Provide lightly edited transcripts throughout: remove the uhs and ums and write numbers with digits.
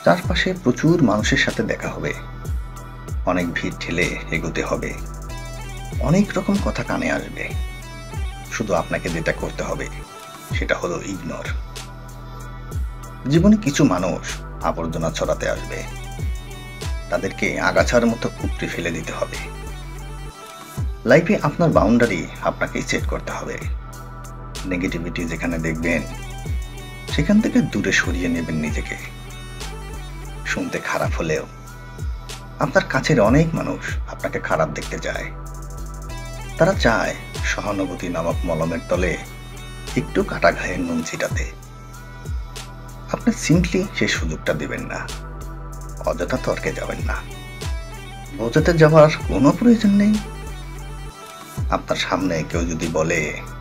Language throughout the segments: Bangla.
চারপাশে প্রচুর মানুষের সাথে দেখা হবে, অনেক ভিড় ঠেলে এগোতে হবে, অনেক রকম কথা কানে আসবে। শুধু আপনাকে যেটা করতে হবে সেটা হলো ইগনোর। জীবনে কিছু মানুষ আবর্জনা ছড়াতে আসবে, তাদেরকে আগাছার মতো উপড়ে ফেলে দিতে হবে। লাইফে আপনার বাউন্ডারি আপনাকেই সেট করতে হবে। নেগেটিভিটি যেখানে দেখবেন সেখান থেকে দূরে সরিয়ে নেবেন নিজেকে। শুনতে খারাপ হলেও আপনার কাছের অনেক মানুষ আপনাকে খারাপ দেখতে চায়। তারা চায় সহানুভূতি নামক মলমের তলে একটু কাটা ঘায়ের নুন ছিটাতে। আপনি সিম্পলি সেই সুযোগটা দিবেন না, অযথা তর্কে যাবেন না, বোঝাতে যাওয়ার কোনো প্রয়োজন নেই। আপনার সামনে কেউ যদি বলে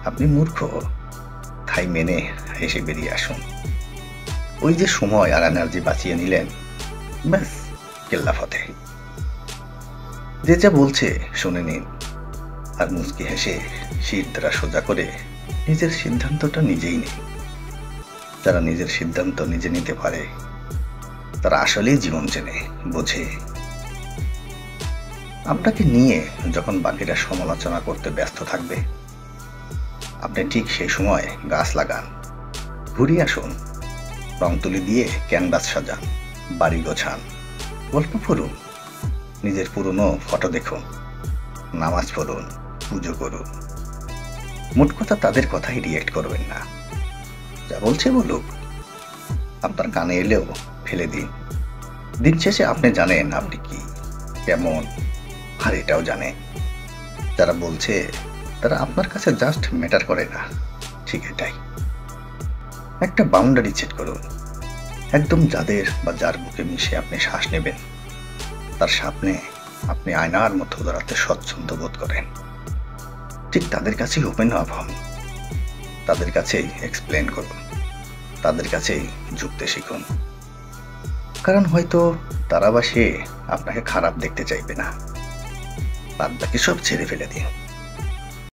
আপনি মূর্খ, তাই মেনে হেসে বেরিয়ে আসুন। ওই যে সময় আর এনার্জি বাঁচিয়ে নিলেন, ব্যাস কেল্লা ফতে। যে যা বলছে শুনে নিন, আর মুচকি হেসে শির দ্বারা সোজা করে নিজের সিদ্ধান্তটা নিজেই নিন। যারা নিজের সিদ্ধান্ত নিজে নিতে পারে তারা আসলেই জীবন চেনে, বোঝে। আপনাকে নিয়ে যখন বাকিরা সমালোচনা করতে ব্যস্ত থাকবে, আপনি ঠিক সেই সময় গাছ লাগান, ঘুরিয়ে আসুন, রং তুলি দিয়ে ক্যানভাস সাজান, বাড়ি গোছান, গল্প পড়ুন, নিজের পুরনো ফটো দেখুন, নামাজ পড়ুন, পুজো করুন। মোট কথা তাদের কথাই রিয়েক্ট করবেন না, যা বলছে বলুক। আপনার কানে এলেও ফেলে দিন। দিন শেষে আপনি জানেন আপনি কি, কেমন, আর এটাও জানে যারা বলছে তারা আপনার কাছে জাস্ট ম্যাটার করে না। ঠিক এটাই। একটা বাউন্ডারি সেট করুন। একদম যাদের বা যার বুকে মিশে আপনি শ্বাস নেবেন, তার সামনে আপনি আয়নার মতো দাঁড়াতে স্বচ্ছন্দ বোধ করেন, ঠিক তাদের কাছেই ওপেন আপ হন। তাদের কাছেই এক্সপ্লেন করুন, তাদের কাছেই ঝুঁকতে শিখুন। কারণ হয়তো তারা বা সে আপনাকে খারাপ দেখতে চাইবে না। বাদ বাকি সব ছেড়ে ফেলে দিন।